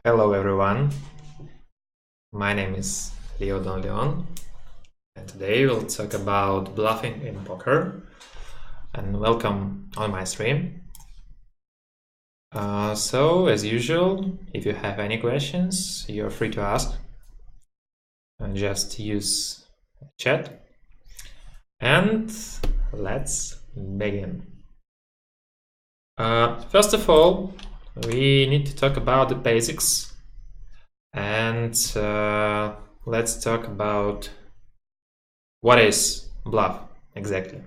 Hello everyone, my name is donleon, and today we'll talk about bluffing in poker, and welcome on my stream. So as usual, if you have any questions, you're free to ask, and just use chat, and let's begin. First of all, we need to talk about the basics, and let's talk about what is bluff exactly.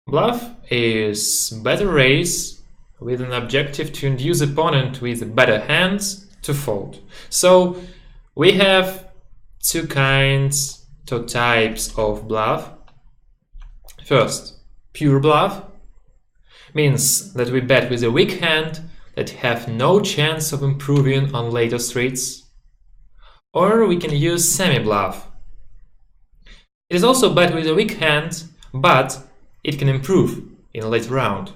Bluff is better raise with an objective to induce opponent with better hands to fold. So we have two types of bluff. First, pure bluff means that we bet with a weak hand that have no chance of improving on later streets. Or we can use semi-bluff. It is also bet with a weak hand, but it can improve in a later round.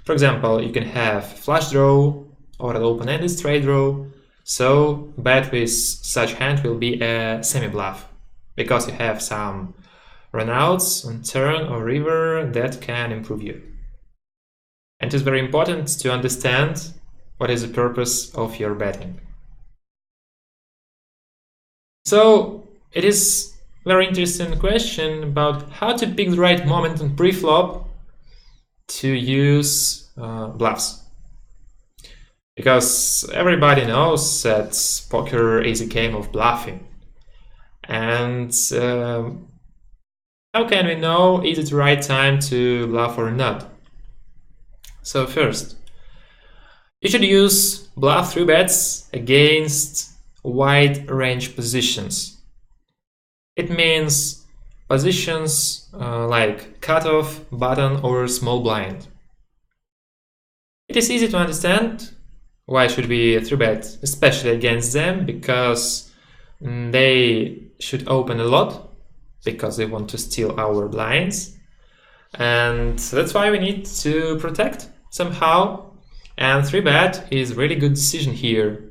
For example, you can have flush draw or an open-ended straight draw, so bet with such hand will be a semi-bluff, because you have some runouts on turn or river that can improve you. And it is very important to understand what is the purpose of your betting. So it is a very interesting question about how to pick the right moment on pre-flop to use bluffs. Because everybody knows that poker is a game of bluffing. And how can we know is it the right time to bluff or not? So first, you should use bluff 3-bets against wide range positions. It means positions like cutoff, button or small blind. It is easy to understand why should we 3-bet, especially against them, because they should open a lot, because they want to steal our blinds. And that's why we need to protect somehow, and 3-bet is really good decision here,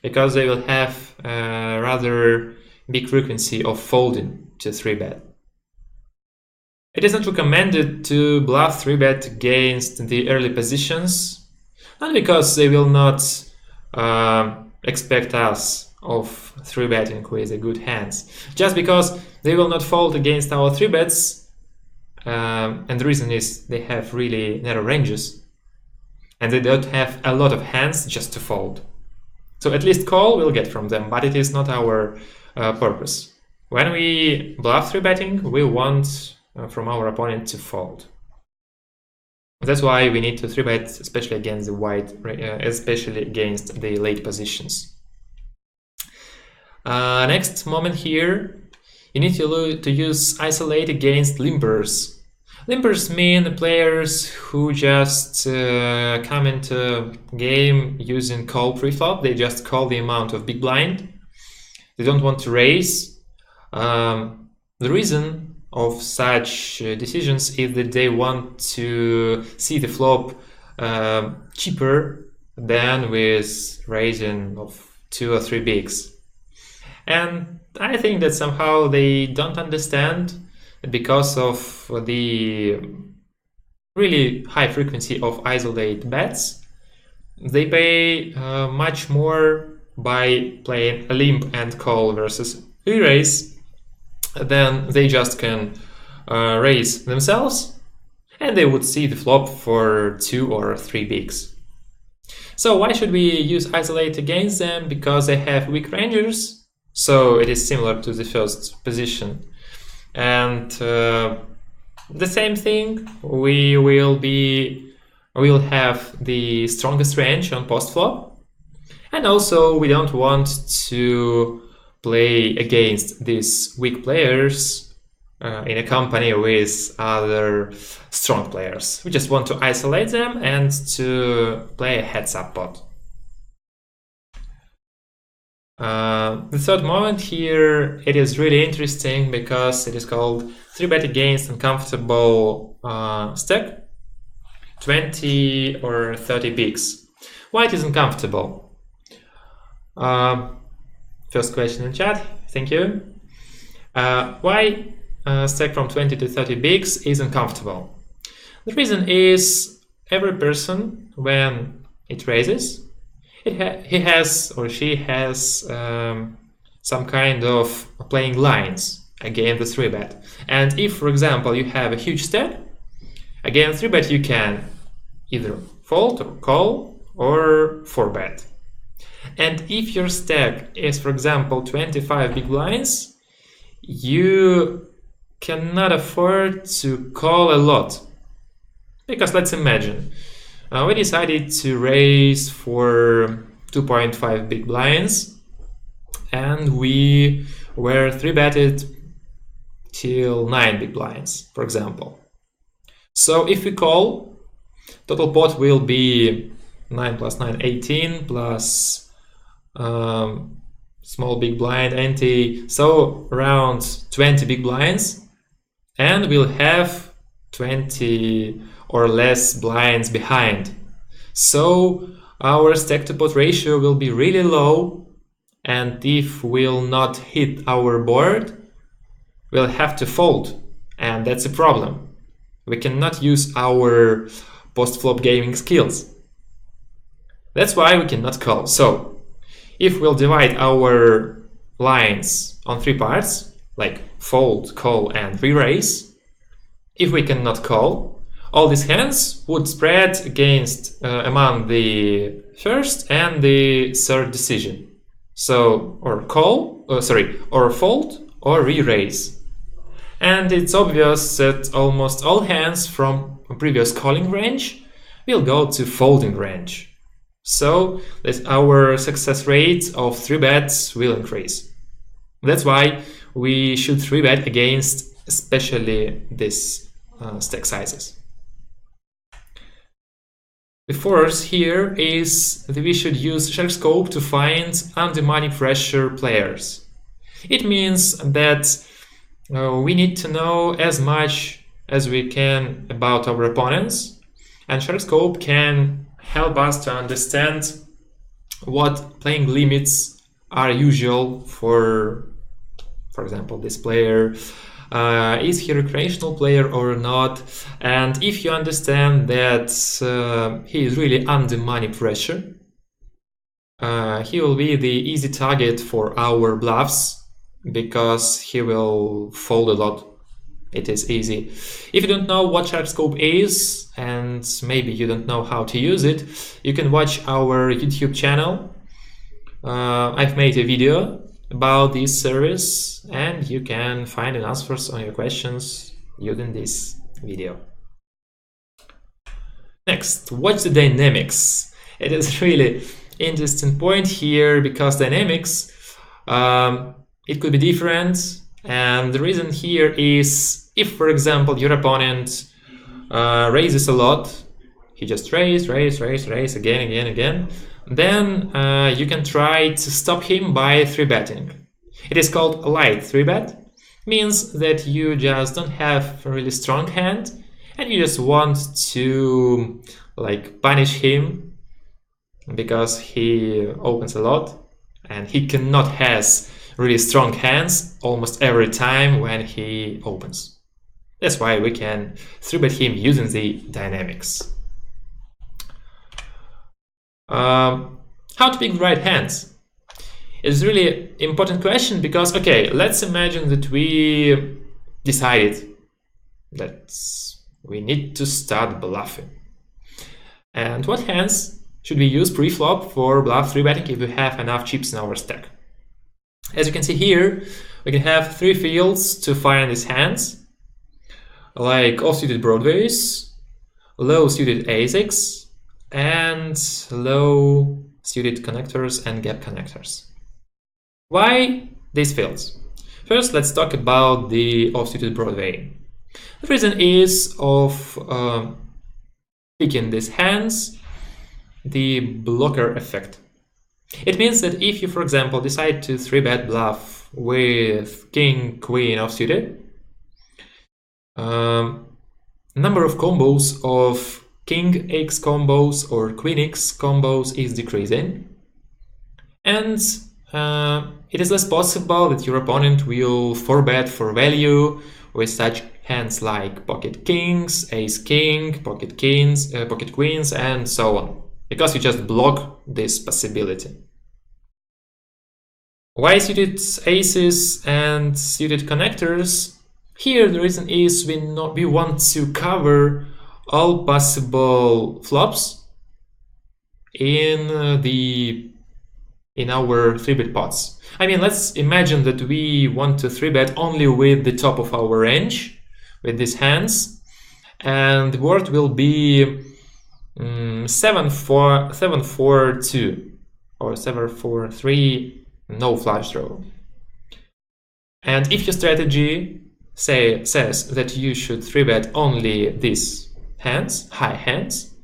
because they will have a rather big frequency of folding to 3-bet. It is not recommended to bluff 3-bet against the early positions, not because they will not expect us of 3-betting with the good hands, just because they will not fold against our 3-bets, and the reason is they have really narrow ranges and they don't have a lot of hands just to fold. So at least call we'll get from them, but it is not our purpose. When we bluff 3-betting, we want from our opponent to fold. That's why we need to 3-bet, especially against the especially against the late positions. Next moment here, you need to use isolate against limpers. Limpers mean the players who just come into game using call pre-flop. They just call the amount of big blind. They don't want to raise. The reason of such decisions is that they want to see the flop cheaper than with raising of 2 or 3 bigs. And I think that somehow they don't understand, because of the really high frequency of isolate bets, they pay much more by playing a limp and call versus re-raise than they just can raise themselves, and they would see the flop for 2 or 3 bigs. So why should we use isolate against them? Because they have weak rangers, so it is similar to the first position. And the same thing, we will have the strongest range on post flop, and also we don't want to play against these weak players in a company with other strong players. We just want to isolate them and to play a heads-up pot. The third moment here, it is really interesting because it is called 3-bet against uncomfortable stack, 20 or 30 bigs. Why it is uncomfortable? First question in chat, thank you. Why stack from 20 to 30 bigs is uncomfortable? The reason is every person, when it raises, he has or she has some kind of playing lines against the 3-bet. And if, for example, you have a huge stack, against 3-bet you can either fold or call or 4-bet. And if your stack is, for example, 25 big blinds, you cannot afford to call a lot. Because let's imagine, we decided to raise for 2.5 big blinds and we were 3-betted till 9 big blinds, for example. So if we call, total pot will be 9 plus 9, 18, plus small big blind ante, so around 20 big blinds, and we'll have 20 or less blinds behind. So our stack to pot ratio will be really low, and if we'll not hit our board, we'll have to fold, and that's a problem. We cannot use our post-flop gaming skills. That's why we cannot call. So if we'll divide our lines on 3 parts, like fold, call, and re-raise, if we cannot call, all these hands would spread against among the first and the third decision. So, or fold or re-raise. And it's obvious that almost all hands from a previous calling range will go to folding range. So that our success rate of 3-bets will increase. That's why we should 3-bet against especially these stack sizes. The fourth here is that we should use shark scope to find under money pressure players. It means that we need to know as much as we can about our opponents, and shark scope can help us to understand what playing limits are usual for example, this player. Is he a recreational player or not? And if you understand that he is really under money pressure, he will be the easy target for our bluffs because he will fold a lot. It is easy. If you don't know what shark scope is, and maybe you don't know how to use it, you can watch our YouTube channel. I've made a video about this service, and you can find the answers on your questions using this video. Next, watch the dynamics. It is really interesting point here because dynamics, it could be different. And the reason here is if, for example, your opponent raises a lot, he just raise again, then you can try to stop him by 3-betting. It is called a light 3-bet. Means that you just don't have a really strong hand and you just want to like punish him because he opens a lot and he cannot has really strong hands almost every time when he opens. That's why we can 3-bet him using the dynamics. How to pick the right hands? It's really important question because, okay, let's imagine that we decided that we need to start bluffing. And what hands should we use pre-flop for bluff 3-betting if we have enough chips in our stack? As you can see here, we can have 3 fields to find these hands, like off-suited broadways, low-suited ace-x, and low-suited connectors and gap connectors. Why these fields? First, let's talk about the off-suited Broadway. The reason is of picking these hands, the blocker effect. It means that if you, for example, decide to 3-bet bluff with king, queen off-suited, number of combos of king x combos or queen x combos is decreasing, And it is less possible that your opponent will 4-bet for value with such hands like pocket kings, ace king, pocket queens, and so on, because you just block this possibility. Why suited aces and suited connectors? Here the reason is we want to cover all possible flops in our 3-bet pots. I mean, let's imagine that we want to 3-bet only with the top of our range, with these hands, and the board will be 7-4-2 or 7-4-3, no flush draw. And if your strategy says that you should 3-bet only these hands, high hands,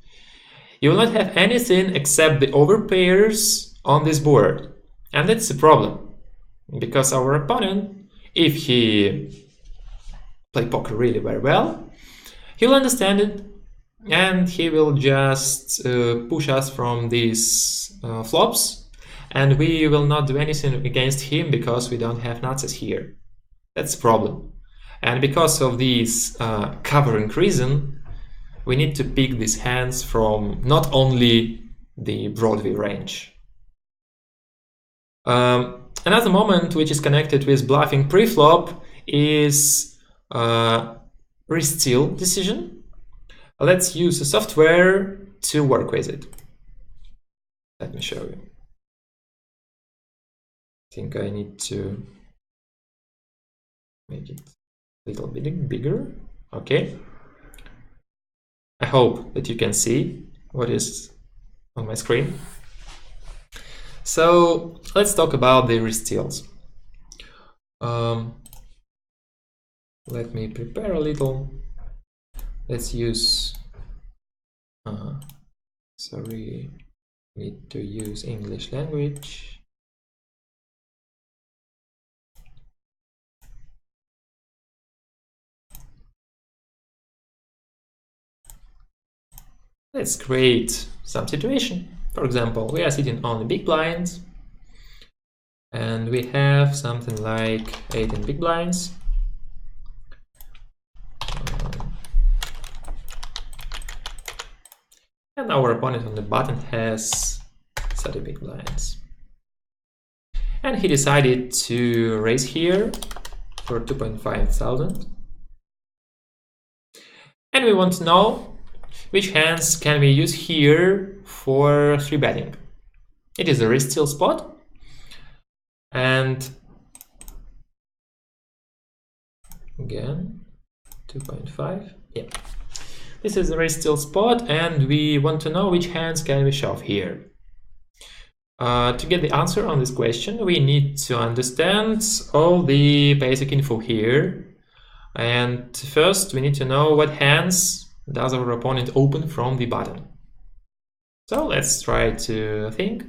you will not have anything except the overpairs on this board. And that's a problem, because our opponent, if he play poker really very well, he will understand it and he will just push us from these flops, and we will not do anything against him because we don't have nuts here. That's a problem. And because of this covering reason, we need to pick these hands from not only the Broadway range. Another moment which is connected with bluffing pre-flop is re-steal decision. Let's use a software to work with it. Let me show you. I think I need to make it a little bit bigger. Okay. I hope that you can see what is on my screen. So let's talk about the re-steals. Let me prepare a little. Let's use, sorry, need to use English language. Let's create some situation. For example, we are sitting on the big blinds and we have something like 18 big blinds. And our opponent on the button has 30 big blinds. And he decided to raise here for 2,500. And we want to know which hands can we use here for 3-betting. It is a re-steal spot. And again, 2.5. Yeah. This is a re-steal spot, and we want to know which hands can we shove here. To get the answer on this question, we need to understand all the basic info here. And first, we need to know what hands does our opponent open from the button. So let's try to think.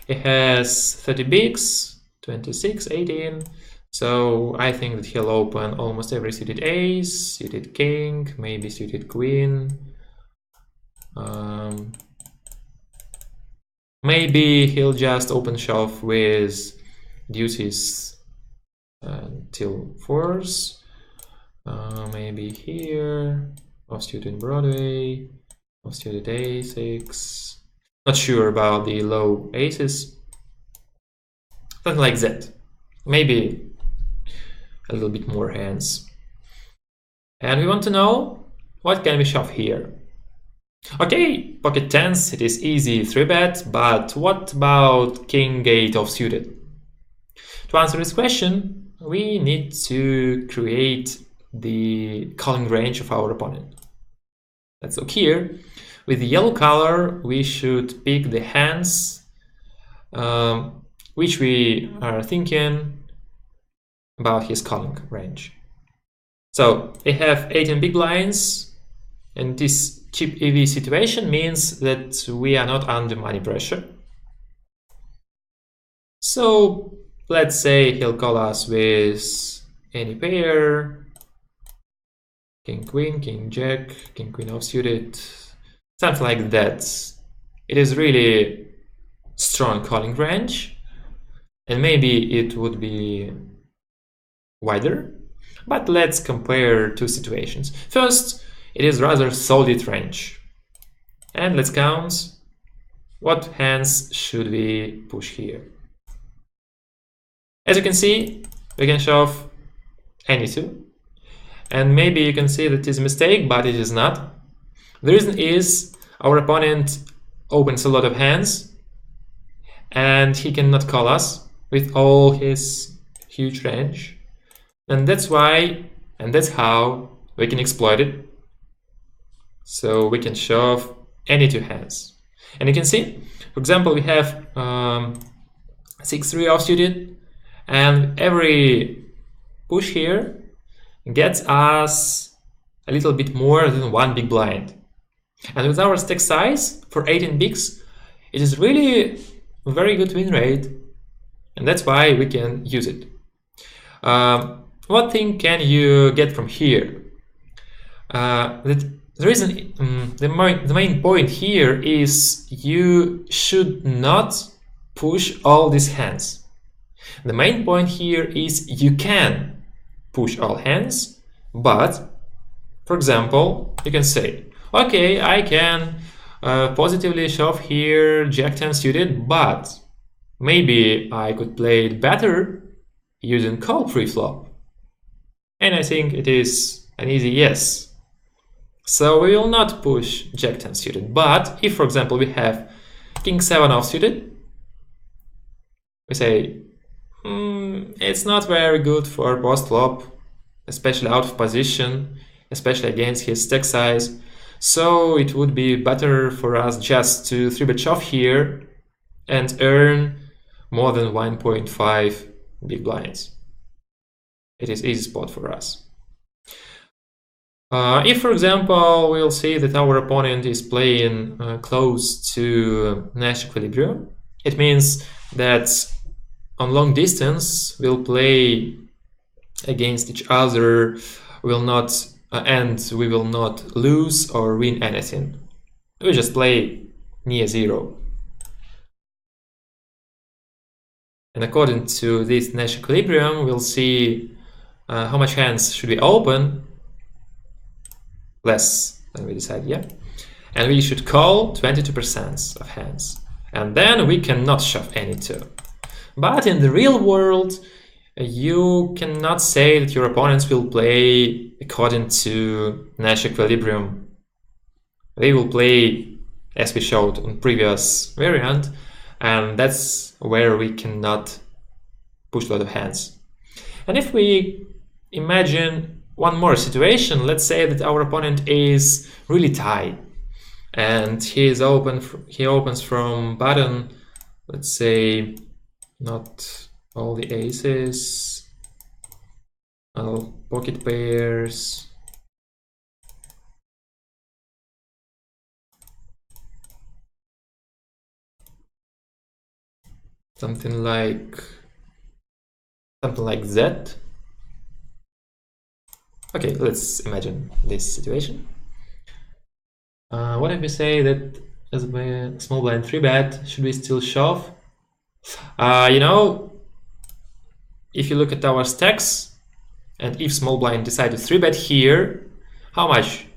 He has 30 bigs, 26, 18. So I think that he'll open almost every suited ace, suited king, maybe suited queen. Maybe he'll just open shove with deuces till fours. Maybe here, off-suited Broadway, off-suited a6. Not sure about the low aces. Something like that. Maybe a little bit more hands. And we want to know what can we shove here. Okay, pocket tens, it is easy 3-bet, but what about king 8 off-suited? To answer this question, we need to create the calling range of our opponent. Let's look here. With the yellow color, we should pick the hands which we are thinking about his calling range. So they have 18 big blinds, and this cheap EV situation means that we are not under money pressure. So let's say he'll call us with any pair, king queen, king jack, king queen offsuited, something like that. It is really strong calling range, and maybe it would be wider. But let's compare two situations. First, it is rather solid range. And let's count what hands should we push here. As you can see, we can shove any two. And maybe you can see that it is a mistake, but it is not. The reason is our opponent opens a lot of hands and he cannot call us with all his huge range. And that's why, and that's how we can exploit it. So we can shove any two hands. And you can see, for example, we have 6-3 offsuited, and every push here gets us a little bit more than one big blind. And with our stack size for 18 bigs, it is really a very good win rate, and that's why we can use it. What thing can you get from here? The main point here is you should not push all these hands. The main point here is you can push all hands, but for example, you can say, okay, I can positively shove here Jack-10 suited, but maybe I could play it better using call pre-flop. And I think it is an easy yes. So we will not push Jack-10 suited, but if, for example, we have King-7 offsuited, we say, it's not very good for post-flop, especially out of position, especially against his stack size. So it would be better for us just to 3-bet shove here and earn more than 1.5 big blinds. It is easy spot for us. If, for example, we'll see that our opponent is playing close to Nash equilibrium, it means that on long distance we'll play against each other, and we will not lose or win anything. We just play near zero. And according to this Nash equilibrium, we'll see how much hands should we open. Less than we decide, yeah. And we should call 22% of hands. And then we cannot shove any two. But in the real world, you cannot say that your opponents will play according to Nash equilibrium. They will play as we showed on previous variant, and that's where we cannot push a lot of hands. And if we imagine one more situation, let's say that our opponent is really tight and he opens from button, let's say not all the aces, all pocket pairs, something like that. Okay, let's imagine this situation. What if we say that as a small blind 3-bet, should we still shove? You know, if you look at our stacks, and if small blind decide to 3-bet here, how much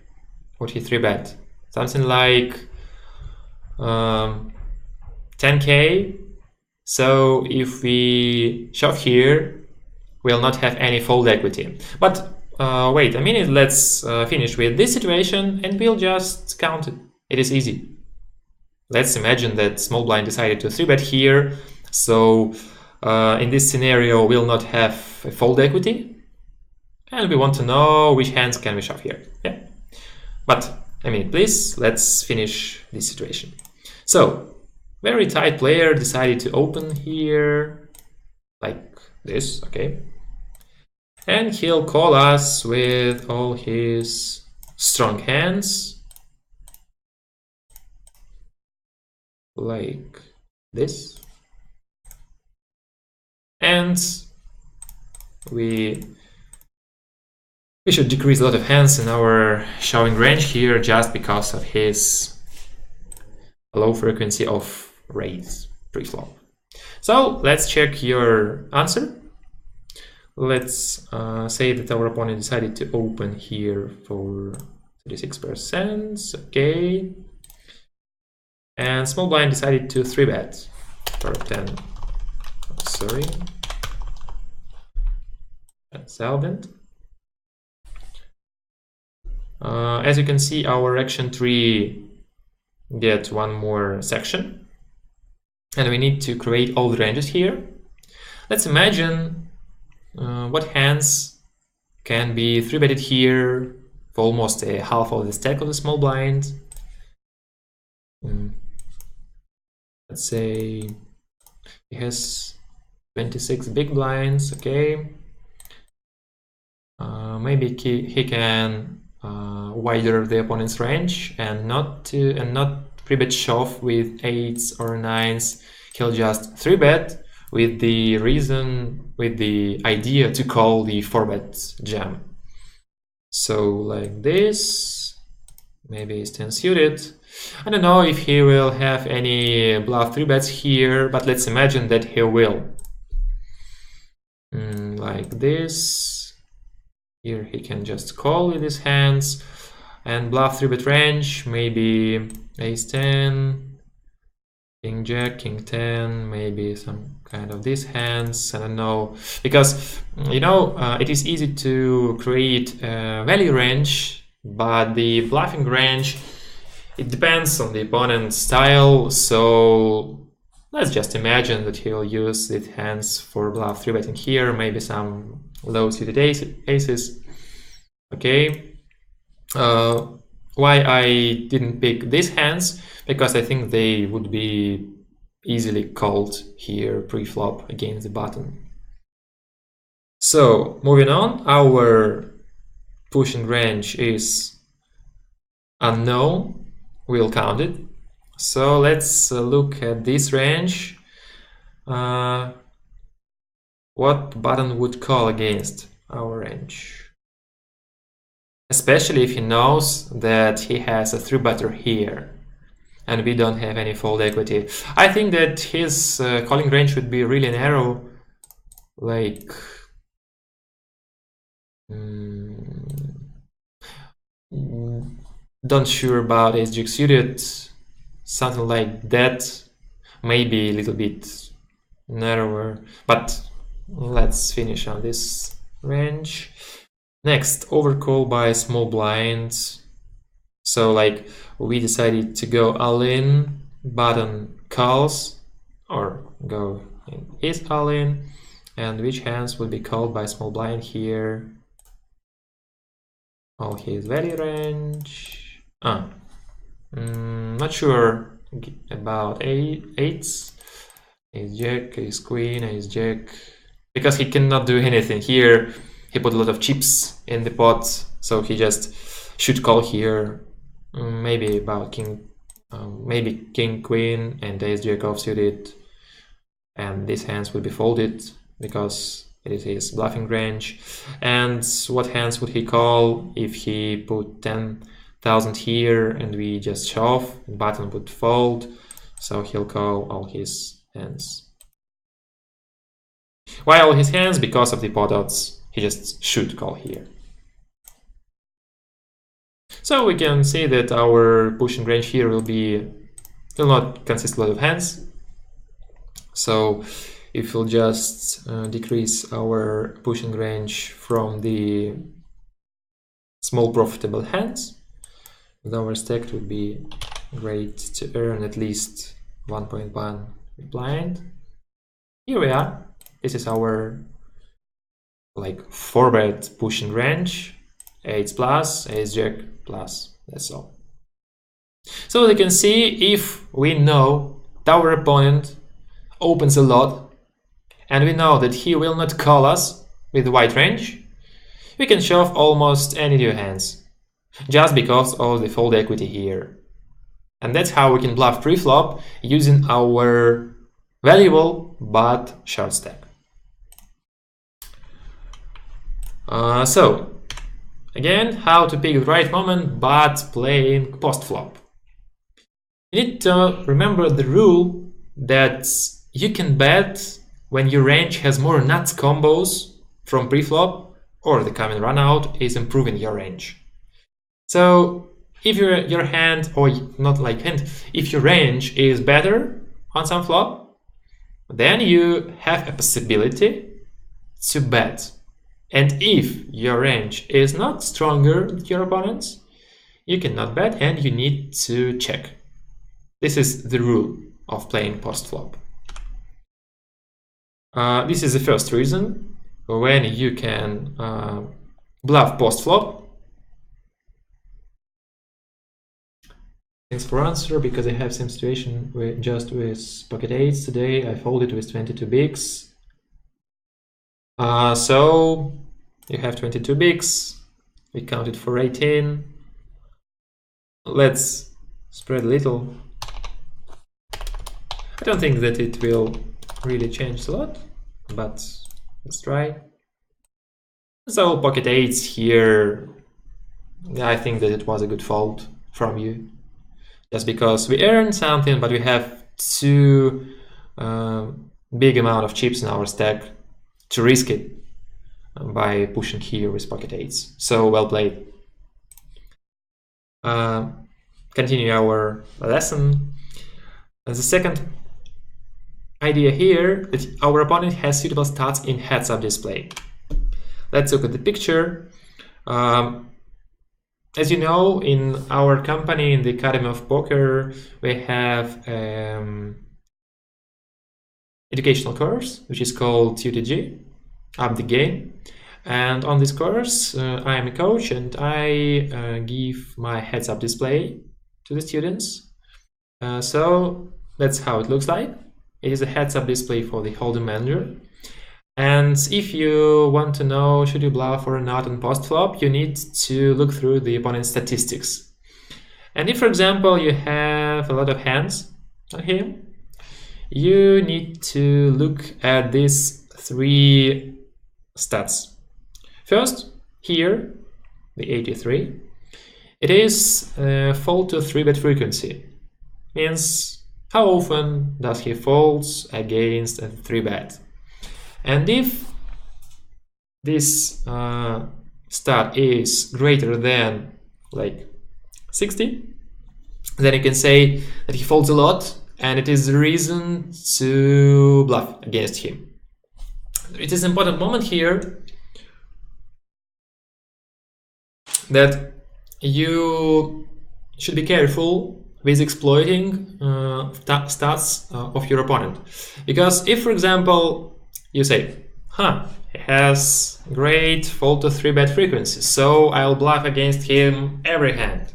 would he 3-bet? Something like 10k. So if we shove here, we'll not have any fold equity. But wait a minute, let's finish with this situation and we'll just count it. It is easy. Let's imagine that small blind decided to 3-bet here. So in this scenario, we'll not have a fold equity. And we want to know which hands can we shove here. Yeah. But a minute, please. Let's finish this situation. So very tight player decided to open here like this, okay? And he'll call us with all his strong hands like this. And we should decrease a lot of hands in our showing range here just because of his low frequency of raise pre-flop. So let's check your answer. Let's say that our opponent decided to open here for 36%, okay. And small blind decided to 3-bet for 10. Sorry. Solvent. As you can see, our action tree gets one more section, and we need to create all the ranges here. Let's imagine what hands can be 3-betted here for almost a half of the stack of the small blind. Let's say he has 26 big blinds, okay. Maybe he can wider the opponent's range and not 3-bet shove with 8s or 9s. He'll just 3-bet with the idea to call the 4-bet jam. So like this, maybe he's 10 suited. I don't know if he will have any bluff 3-bets here, but let's imagine that he will. Like this. Here he can just call with his hands and bluff 3-bet range, maybe ace 10, king jack, king 10, maybe some kind of these hands. I don't know, because you know it is easy to create a value range, but the bluffing range, it depends on the opponent's style. So let's just imagine that he will use these hands for bluff 3-betting here, maybe some low suited aces. Okay. Why I didn't pick these hands? Because I think they would be easily called here pre-flop against the button. So moving on, our pushing range is unknown. We'll count it. So let's look at this range. What button would call against our range? Especially if he knows that he has a 3-better here and we don't have any fold equity. I think that his calling range would be really narrow, like don't sure about ace jack suited, something like that, maybe a little bit narrower, but let's finish on this range. Next, overcall by small blinds. So like we decided to go all in, button calls, or go in is all in, and which hands will be called by small blind here? All his value range. Not sure about eights. Ace jack, ace queen, ace jack, because he cannot do anything here. He put a lot of chips in the pot, so he just should call here. Maybe about king, maybe king, queen, and ace jack offsuited, and these hands will be folded because it is his bluffing range. And what hands would he call if he put 10,000 here and we just shove? The button would fold, so he'll call all his hands. Why all his hands? Because of the pot odds. He just should call here. So we can see that our pushing range here will not consist a lot of hands. So if we'll just decrease our pushing range from the small profitable hands, our stack would be great to earn at least 1.1 blind. Here we are. This is our like 4-bet pushing range, 8s plus, ace jack plus, that's all. So as you can see, if we know that our opponent opens a lot and we know that he will not call us with wide range, we can shove almost any two hands just because of the fold equity here. And that's how we can bluff pre-flop using our valuable but short stack. So again, how to pick the right moment but playing post-flop. You need to remember the rule that you can bet when your range has more nuts combos from pre-flop, or the coming run out is improving your range. So if your hand, or not like hand, if your range is better on some flop, then you have a possibility to bet. And if your range is not stronger than your opponent's, you cannot bet and you need to check. This is the rule of playing post-flop. This is the first reason when you can bluff post-flop. Thanks for answer, because I have same situation with pocket eights today. I folded with 22 bigs. So you have 22 bigs. We counted for 18. Let's spread a little. I don't think that it will really change a lot, but let's try. So pocket eights here. I think that it was a good fold from you. Just because we earned something, but we have too big amount of chips in our stack to risk it by pushing here with pocket eights. So well played. Continue our lesson. The second idea here, that our opponent has suitable stats in heads-up display. Let's look at the picture. As you know, in our company, in the Academy of Poker, we have educational course, which is called UTG, Up the Game. And on this course, I am a coach and I give my heads-up display to the students. So that's how it looks like. It is a heads-up display for the hold'em manager. And if you want to know should you bluff or not on post-flop, you need to look through the opponent's statistics. And if, for example, you have a lot of hands on him, you need to look at these three stats. First, here, the 83, it is fold to 3-bet frequency. Means how often does he folds against a 3-bet. And if this stat is greater than like 60, then you can say that he folds a lot and it is the reason to bluff against him. It is an important moment here that you should be careful with exploiting stats of your opponent. Because if, for example, you say, he has great fold to 3-bet frequency, so I'll bluff against him every hand.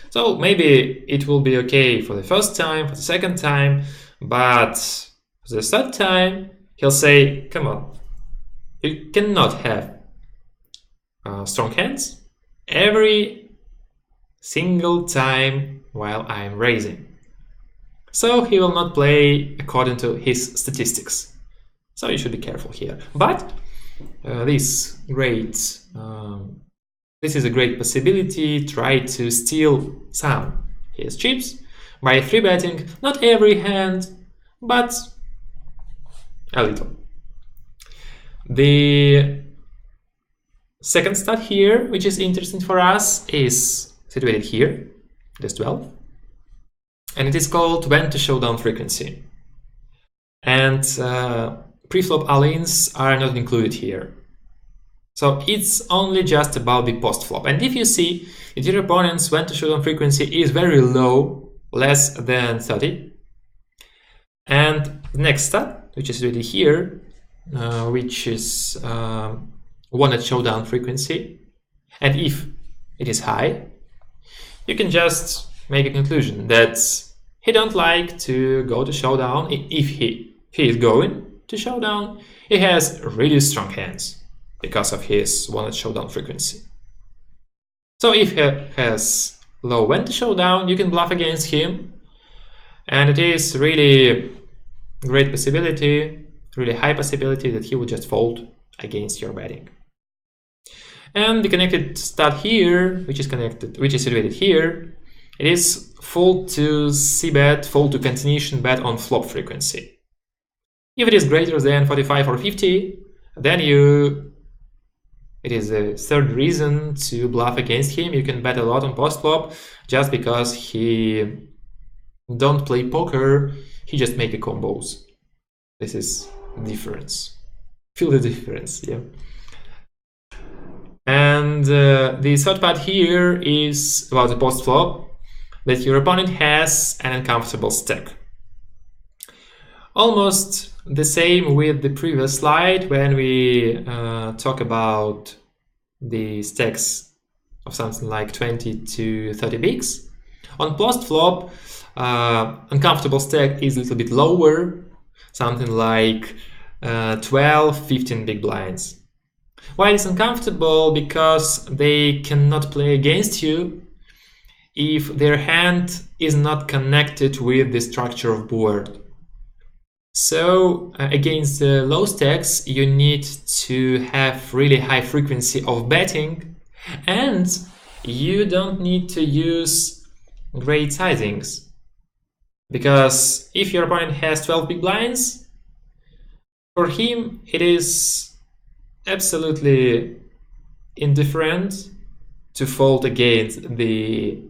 So maybe it will be okay for the first time, for the second time, but for the third time, he'll say, come on, you cannot have strong hands every single time while I'm raising. So he will not play according to his statistics. So you should be careful here. But this is a great possibility. Try to steal some his chips by 3-betting not every hand, but a little. The second stat here, which is interesting for us, is situated here, this 12, and it is called when to showdown frequency. And pre-flop all-ins are not included here. So it's only just about the post-flop. And if you see that your opponent's when to showdown frequency is very low, less than 30, and the next stat, which is already here, which is one at showdown frequency, and if it is high, you can just make a conclusion that he don't like to go to showdown. If he is going to showdown, he has really strong hands because of his one at showdown frequency. So if he has low when to showdown, you can bluff against him, and it is really great possibility, really high possibility that he will just fold against your betting. And the connected stat here, which is situated here, it is fold to c-bet, fold to continuation bet on flop frequency. If it is greater than 45 or 50, then it is a third reason to bluff against him. You can bet a lot on post-flop just because he don't play poker, he just make a combos. This is the difference. Feel the difference, yeah. And the third part here is about the post-flop, that your opponent has an uncomfortable stack. Almost the same with the previous slide when we talk about the stacks of something like 20 to 30 bigs. On post-flop, uncomfortable stack is a little bit lower, something like 12, 15 big blinds. Why it's uncomfortable? Because they cannot play against you if their hand is not connected with the structure of board. So against the low stacks, you need to have really high frequency of betting, and you don't need to use great sizings. Because if your opponent has 12 big blinds, for him it is absolutely indifferent to fold against the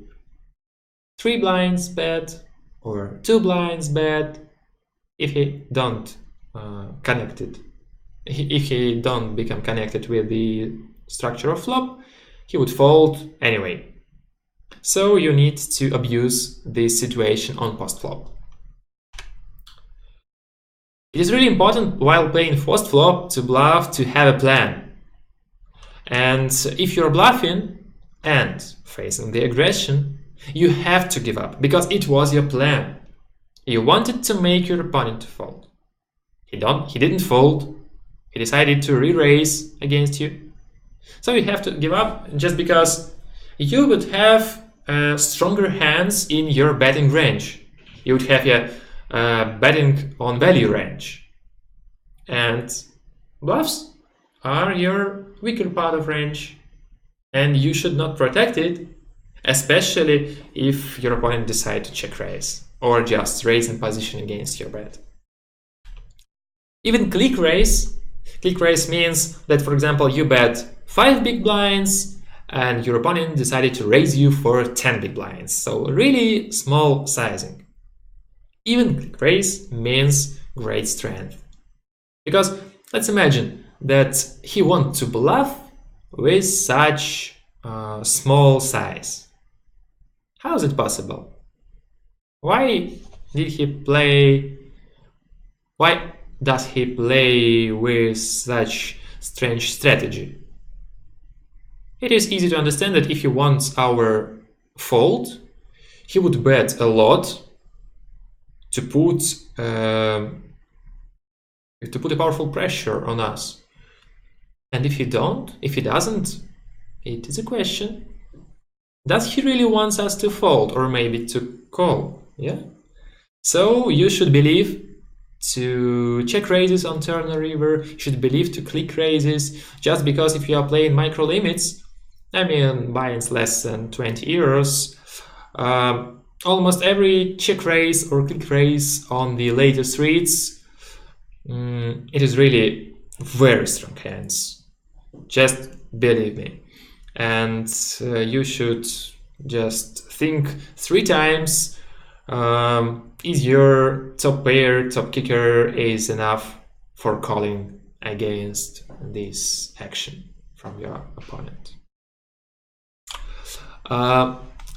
3 blinds bet or 2 blinds bet if he don't if he don't become connected with the structure of flop, he would fold anyway. So you need to abuse this situation on post-flop. It is really important while playing post-flop to bluff to have a plan. And if you're bluffing and facing the aggression, you have to give up because it was your plan. You wanted to make your opponent fold. He didn't fold. He decided to re-raise against you. So you have to give up just because you would have stronger hands in your betting range. You would have a betting on value range. And bluffs are your weaker part of range. And you should not protect it, especially if your opponent decides to check raise or just raise in position against your bet. Even click raise means that, for example, you bet 5 big blinds and your opponent decided to raise you for 10 big blinds. So really small sizing. Even click raise means great strength. Because let's imagine that he wants to bluff with such small size. How is it possible? Why does he play with such strange strategy? It is easy to understand that if he wants our fold, he would bet a lot to put a powerful pressure on us. And if he doesn't, it is a question. Does he really want us to fold or maybe to call? Yeah. So you should believe to check raises on turn or river. You should believe to click raises just because if you are playing micro limits, I mean buy-ins less than 20 euros, almost every check raise or click raise on the latest reads, it is really very strong hands. Just believe me. And you should just think 3 times. Is your top pair, top kicker is enough for calling against this action from your opponent?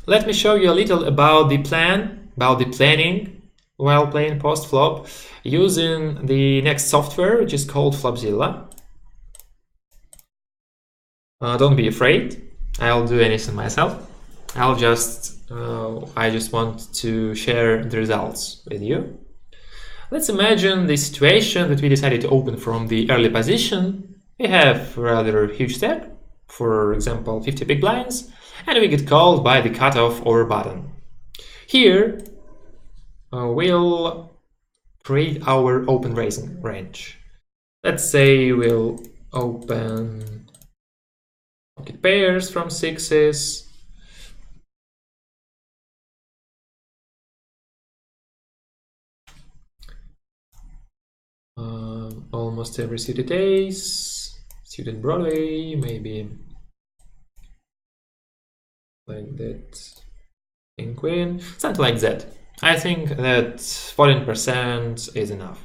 Let me show you a little about the planning while playing post-flop using the next software, which is called Flopzilla. Don't be afraid, I'll do anything myself. I just want to share the results with you. Let's imagine the situation that we decided to open from the early position. We have a rather huge stack, for example 50 big blinds, and we get called by the cutoff or button. Here we'll create our open raising range. Let's say we'll open pocket pairs from 6s, Almost every suited ace, suited Broadway, maybe like that, king queen, something like that. I think that 14% is enough.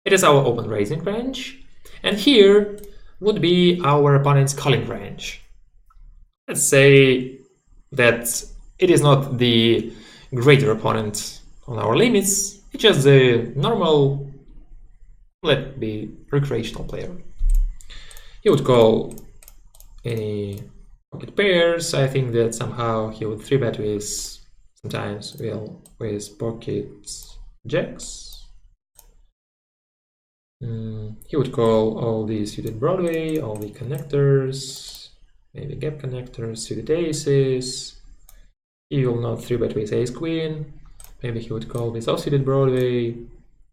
It is our open raising range, and here would be our opponent's calling range. Let's say that it is not the greater opponent on our limits, it's just the normal, let's be recreational player. He would call any pocket pairs. I think that somehow he would 3-bet with, sometimes, well, with pocket jacks. He would call all the suited Broadway, all the connectors, maybe gap connectors, suited aces. He will not 3-bet with ace queen. Maybe he would call with off-suited Broadway,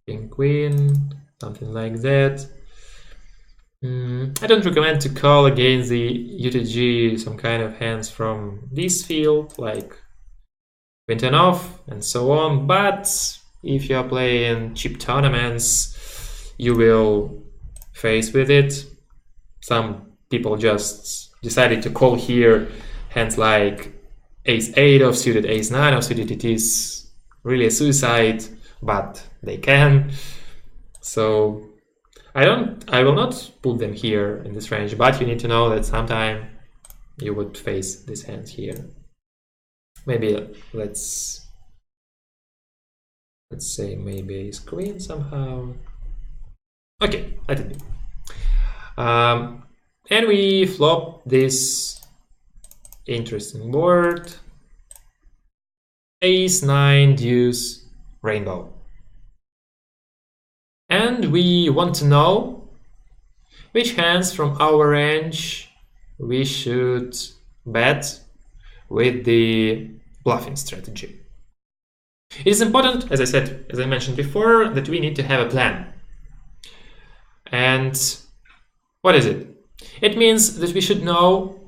king queen, something like that. I don't recommend to call against the UTG some kind of hands from this field, like queen 10 off and so on, but if you are playing cheap tournaments, you will face with it. Some people just decided to call here hands like ace-8 of suited, ace-9 of suited. It is really a suicide, but they can. So I will not put them here in this range, but you need to know that sometime you would face these hands here. Maybe let's say maybe ace queen somehow. Okay, let it be. And we flop this interesting board. Ace-9 deuce rainbow. And we want to know which hands from our range we should bet with the bluffing strategy. It is important, as I mentioned before, that we need to have a plan. And what is it? It means that we should know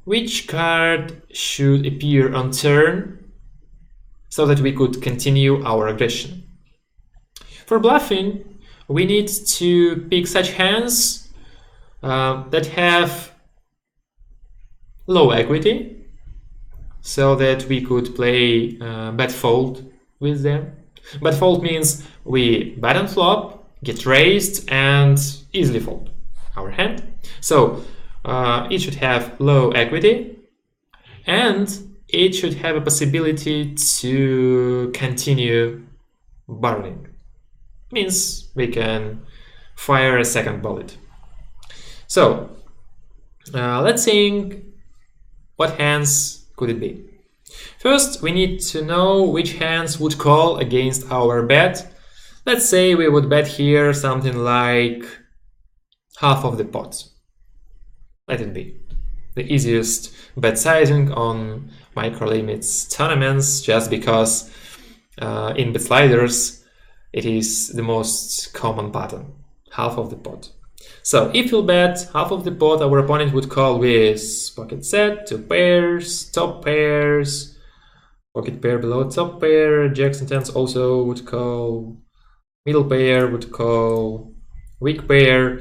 which card should appear on turn so that we could continue our aggression. For bluffing, we need to pick such hands that have low equity, so that we could play bet fold with them. Bet fold means we bet on flop, get raised, and easily fold our hand. So it should have low equity, and it should have a possibility to continue barreling. Means we can fire a second bullet. So let's think what hands could it be. First, we need to know which hands would call against our bet. Let's say we would bet here something like half of the pot. Let it be. The easiest bet sizing on micro limits tournaments, just because in bet sliders it is the most common pattern, half of the pot. So if you bet half of the pot, our opponent would call with pocket set, 2 pairs, top pairs, pocket pair below top pair, jacks and tens also would call, middle pair would call, weak pair.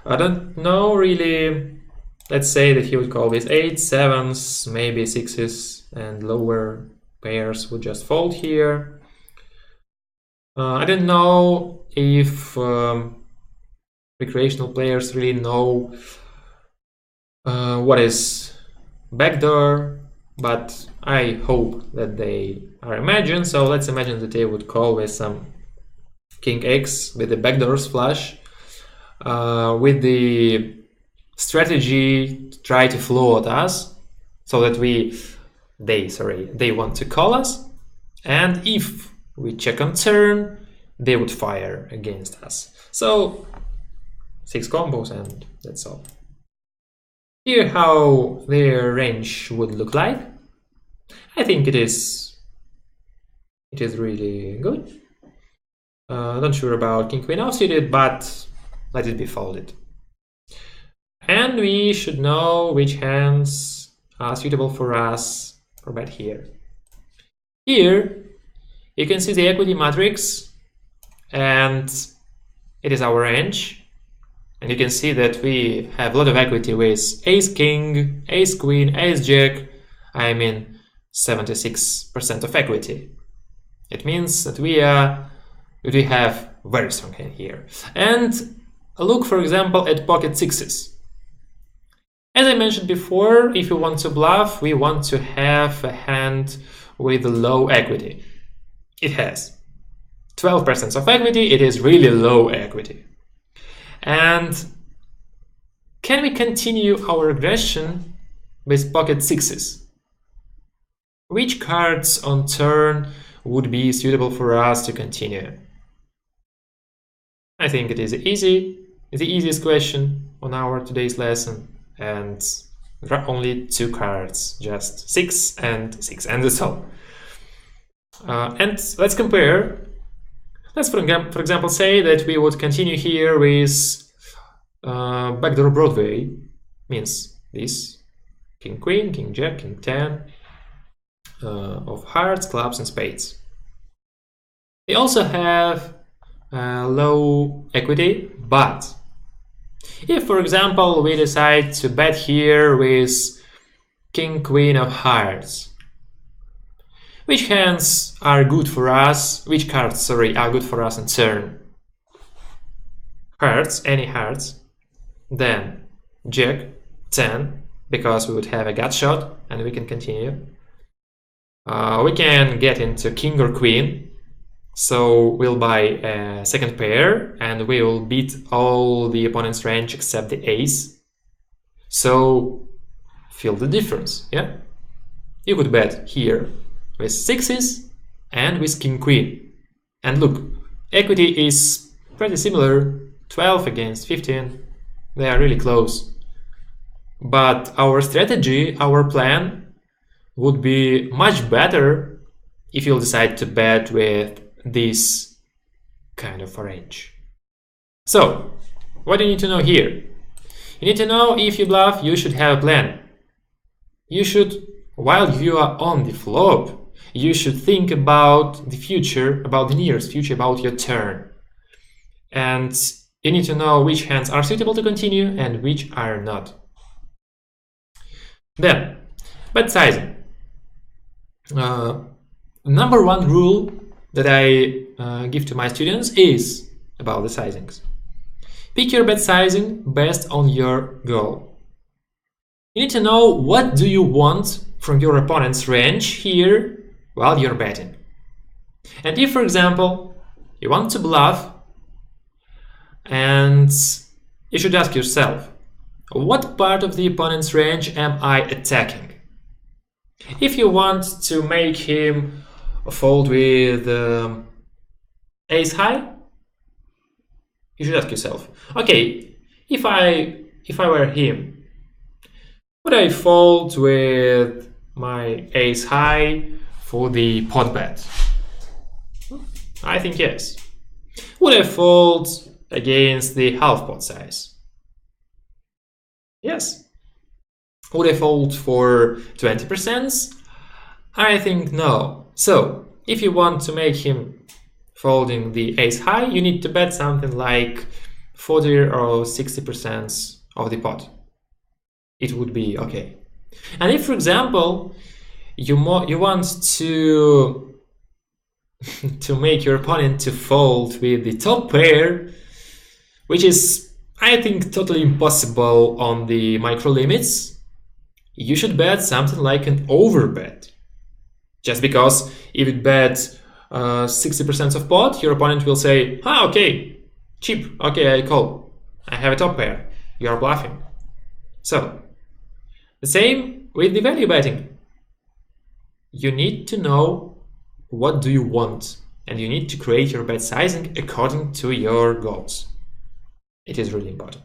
I don't know really. Let's say that he would call with 8, 7s, maybe 6s, and lower pairs would just fold here. I don't know if recreational players really know what is backdoor, but I hope that they are imagined. So let's imagine that they would call with some king X with the backdoors flush, with the strategy to try to float us, so that they want to call us, and if we check on turn, they would fire against us. So 6 combos, and that's all. Here how their range would look like. I think it is really good. Not sure about king queen off-suited, but let it be folded. And we should know which hands are suitable for us for bet here. Here you can see the equity matrix, and It is our range, and you can see that we have a lot of equity with ace king, ace queen, ace jack. I mean 76% of equity. It means that we have very strong hand here. And look, for example, at pocket sixes. As I mentioned before, if you want to bluff, we want to have a hand with low equity. It has 12% of equity, it is really low equity. And can we continue our aggression with pocket sixes? Which cards on turn would be suitable for us to continue? I think it is easy, the easiest question on our today's lesson, and there are only two cards, just 6 and 6, and that's all. And let's compare. Let's, for example, say that we would continue here with backdoor Broadway, means this, king queen, king jack, king 10 of hearts, clubs and spades. They also have low equity, but if, for example, we decide to bet here with king queen of hearts, which hands are good for us? Which cards, sorry, are good for us on turn? Hearts, any hearts. Then jack, 10, because we would have a gut shot and we can continue. We can get into king or queen, so we'll buy a second pair and we will beat all the opponent's range except the ace. So feel the difference, yeah? You could bet here with sixes and with king queen. And look, equity is pretty similar, 12 against 15. They are really close. But our strategy, our plan would be much better if you'll decide to bet with this kind of range. So, what do you need to know here? You need to know if you bluff, you should have a plan. You should, while you are on the flop, you should think about the future, about the nearest future, about your turn. And you need to know which hands are suitable to continue and which are not. Then, bet sizing. Number one rule that I give to my students is about the sizings. Pick your bet sizing based on your goal. You need to know what do you want from your opponent's range here while you're betting. And if, for example, you want to bluff, and you should ask yourself, what part of the opponent's range am I attacking? If you want to make him fold with ace high, you should ask yourself, okay, if I were him, would I fold with my ace high for the pot bet? I think yes. Would I fold against the half pot size? Yes. Would I fold for 20%? I think no. So, if you want to make him folding the ace high, you need to bet something like 40 or 60% of the pot. It would be okay. And if, for example, you want to make your opponent to fold with the top pair, which is, I think, totally impossible on the micro limits, you should bet something like an overbet. Just because if you bet 60% of pot, your opponent will say, okay, cheap, okay, I call. I have a top pair, you are bluffing. So, the same with the value betting. You need to know what do you want, and you need to create your bet sizing according to your goals. It is really important.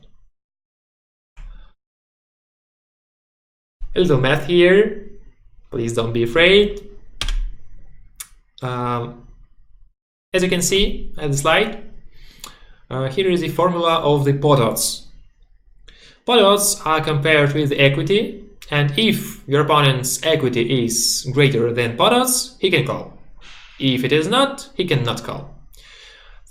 A little math here, please don't be afraid. As you can see at the slide, here is the formula of the pot odds. Pot odds are compared with the equity, and if your opponent's equity is greater than pot odds, he can call. If it is not, he cannot call.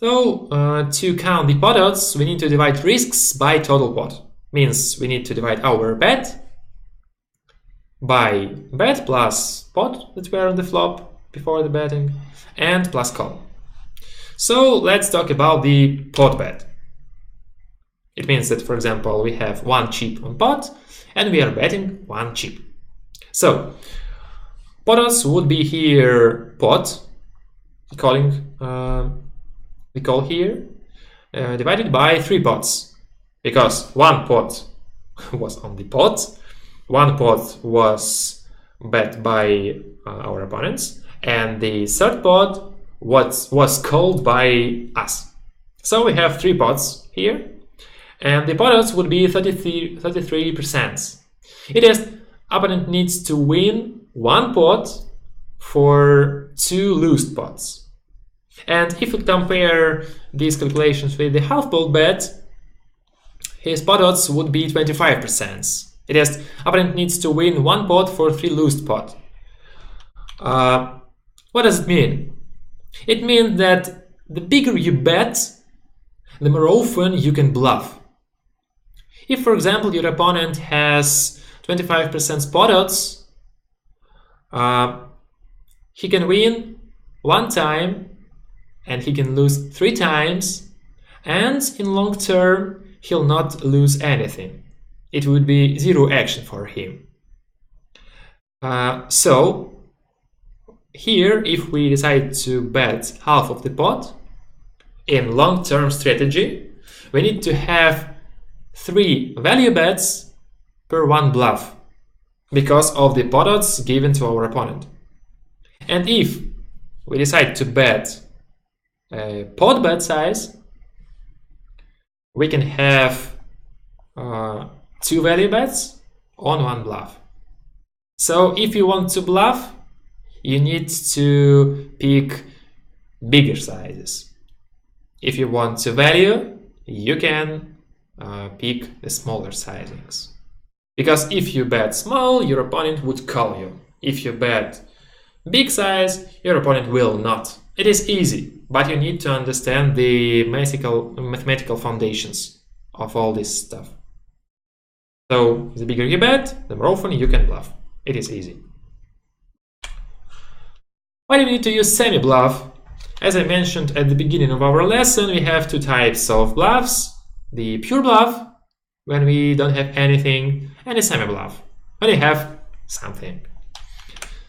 So to count the pot odds, we need to divide risks by total pot. Means we need to divide our bet by bet plus pot that were on the flop before the betting and plus call. So let's talk about the pot bet. It means that, for example, we have one chip on pot and we are betting one chip. So pot odds would be here pot, we call here, divided by 3 pots, because one pot was on the pot, one pot was bet by our opponents, and the third pot was called by us. So we have 3 pots here, and the pot odds would be 33%. It is opponent needs to win 1 pot for 2 lost pots. And if we compare these calculations with the half pot bet, his pot odds would be 25%. It is opponent needs to win 1 pot for 3 lost pot. What does it mean? It means that the bigger you bet, the more often you can bluff. If, for example, your opponent has 25% pot odds, he can win 1 time and he can lose 3 times, and in long term he'll not lose anything. It would be 0 action for him. So here, if we decide to bet half of the pot, in long-term strategy, we need to have 3 value bets per 1 bluff because of the pot odds given to our opponent. And if we decide to bet a pot bet size, we can have 2 value bets on 1 bluff. So if you want to bluff, you need to pick bigger sizes. If you want to value, you can pick the smaller sizings. Because if you bet small, your opponent would call you. If you bet big size, your opponent will not. It is easy, but you need to understand the mathematical foundations of all this stuff. So the bigger you bet, the more often you can bluff. It is easy. Why do we need to use semi-bluff? As I mentioned at the beginning of our lesson, we have 2 types of bluffs. The pure bluff, when we don't have anything, and the semi-bluff, when we have something.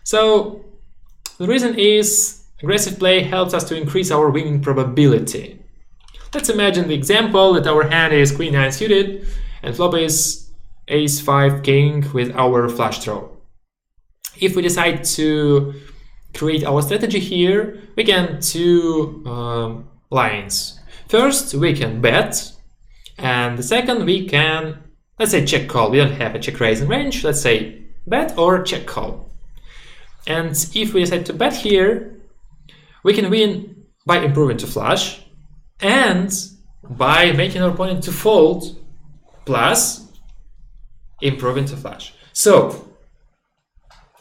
So the reason is aggressive play helps us to increase our winning probability. Let's imagine the example that our hand is Queen 9 suited and flop is Ace 5 King with our flush draw. If we decide to create our strategy here, we can 2 lines. First, we can bet, and the second we can, let's say, check call. We don't have a check raise in range. Let's say bet or check call. And if we decide to bet here, we can win by improving to flush and by making our opponent to fold plus improving to flush. So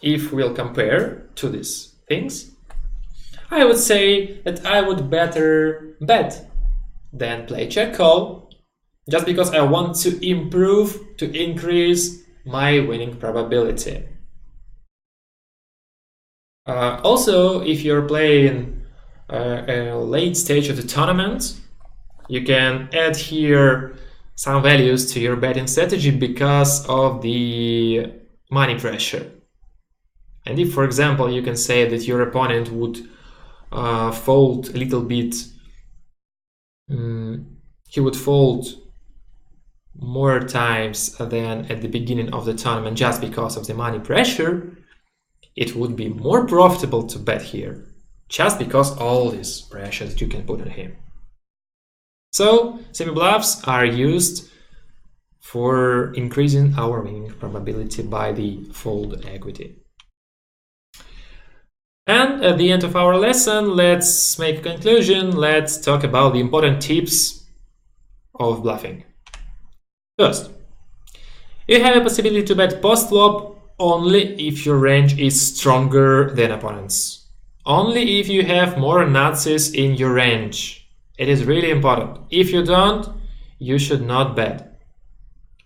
if we'll compare to these things, I would say that I would better bet than play check call, just because I want to improve, to increase my winning probability. Also, if you're playing a late stage of the tournament, you can add here some values to your betting strategy because of the money pressure. And if, for example, you can say that your opponent would fold a little bit, he would fold more times than at the beginning of the tournament just because of the money pressure, it would be more profitable to bet here, just because all this pressure that you can put on him. So semi-bluffs are used for increasing our winning probability by the fold equity. And at the end of our lesson, let's make a conclusion. Let's talk about the important tips of bluffing. First, you have a possibility to bet post-flop only if your range is stronger than opponents. Only if you have more nutses in your range. It is really important. If you don't, you should not bet.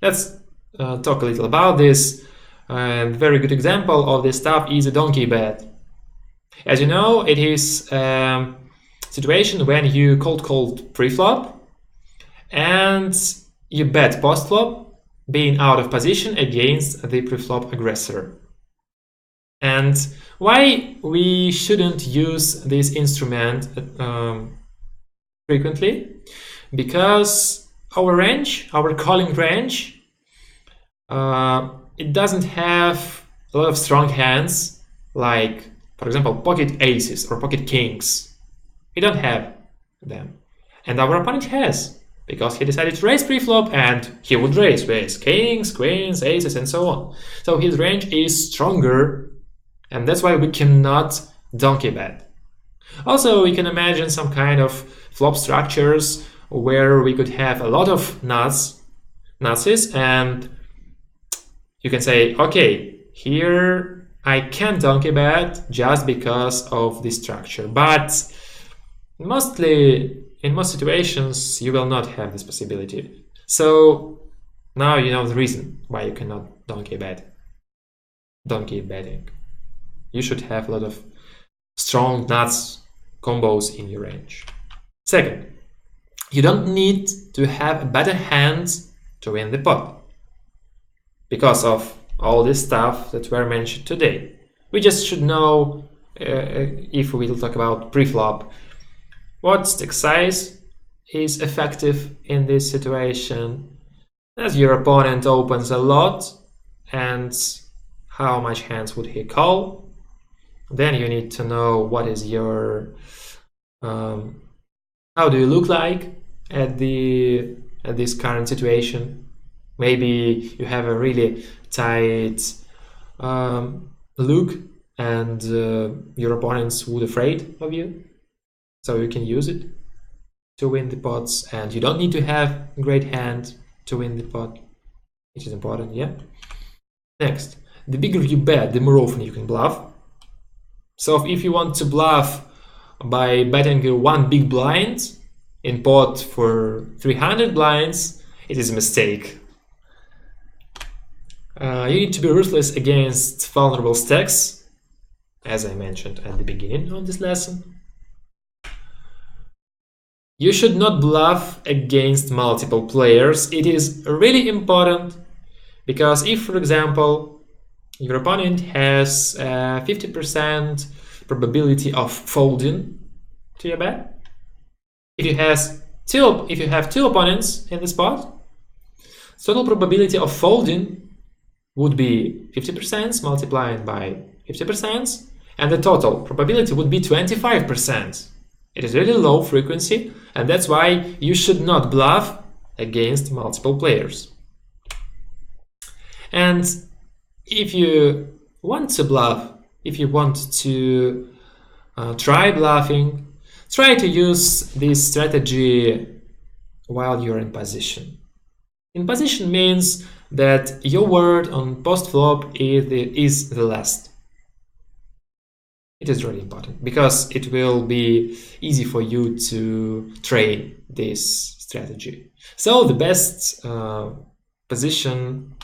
Let's talk a little about this. A very good example of this stuff is a donkey bet. As you know, it is a situation when you cold pre-flop and you bet post-flop, being out of position against the pre-flop aggressor. And why we shouldn't use this instrument frequently? Because our range, our calling range, it doesn't have a lot of strong hands, like, for example, pocket aces or pocket kings. We don't have them. And our opponent has, because he decided to raise pre-flop and he would raise with kings, queens, aces, and so on. So his range is stronger, and that's why we cannot donkey bet. Also, we can imagine some kind of flop structures where we could have a lot of nuts, and you can say, okay, here I can donkey bet just because of this structure, but mostly in most situations you will not have this possibility. So now you know the reason why you cannot donkey betting. You should have a lot of strong nuts combos in your range. Second, you don't need to have better hands to win the pot because of all this stuff that were mentioned today. We just should know, if we will talk about pre-flop, what stick size is effective in this situation, as your opponent opens a lot, and how much hands would he call. Then you need to know what is your how do you look like at this current situation. Maybe you have a really tight look and your opponents would afraid of you, so you can use it to win the pots, and you don't need to have a great hand to win the pot, which is important. Yeah. Next, the bigger you bet, the more often you can bluff. So if you want to bluff by betting one big blind in pot for 300 blinds, it is a mistake. You need to be ruthless against vulnerable stacks, as I mentioned at the beginning of this lesson. You should not bluff against multiple players. It is really important, because if, for example, your opponent has a 50% probability of folding to your bet, if you have two opponents in the spot, total probability of folding would be 50% multiplied by 50%, and the total probability would be 25%. It is really low frequency, and that's why you should not bluff against multiple players. And if you want to bluff, if you want to try bluffing, try to use this strategy while you're in position. In position means that your word on post-flop is the last. It is really important, because it will be easy for you to train this strategy. So the best position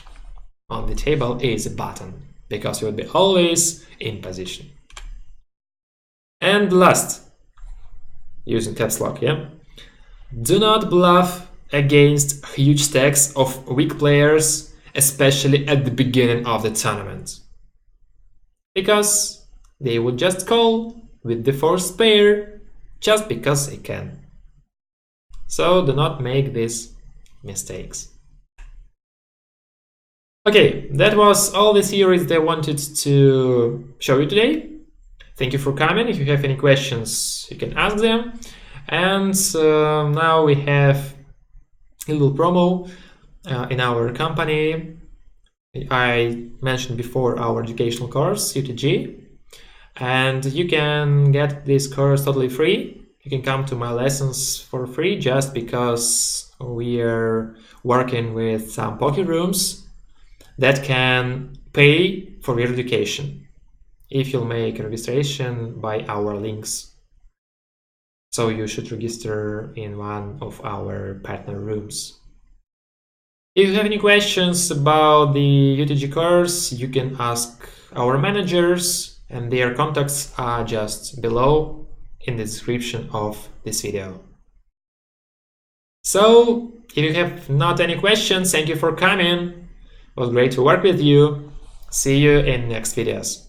on the table is a button, because you will be always in position. And last, using caps lock, yeah? Do not bluff against huge stacks of weak players, especially at the beginning of the tournament, because they would just call with the forced pair just because they can. So do not make these mistakes. Okay, that was all the theories that I wanted to show you today. Thank you for coming. If you have any questions, you can ask them. And now we have a little promo in our company. I mentioned before our educational course, UTG. And you can get this course totally free. You can come to my lessons for free just because we are working with some poker rooms that can pay for your education if you'll make a registration by our links. So you should register in one of our partner rooms. If you have any questions about the UTG course, you can ask our managers, and their contacts are just below in the description of this video. So, if you have not any questions, thank you for coming. It was great to work with you. See you in next videos.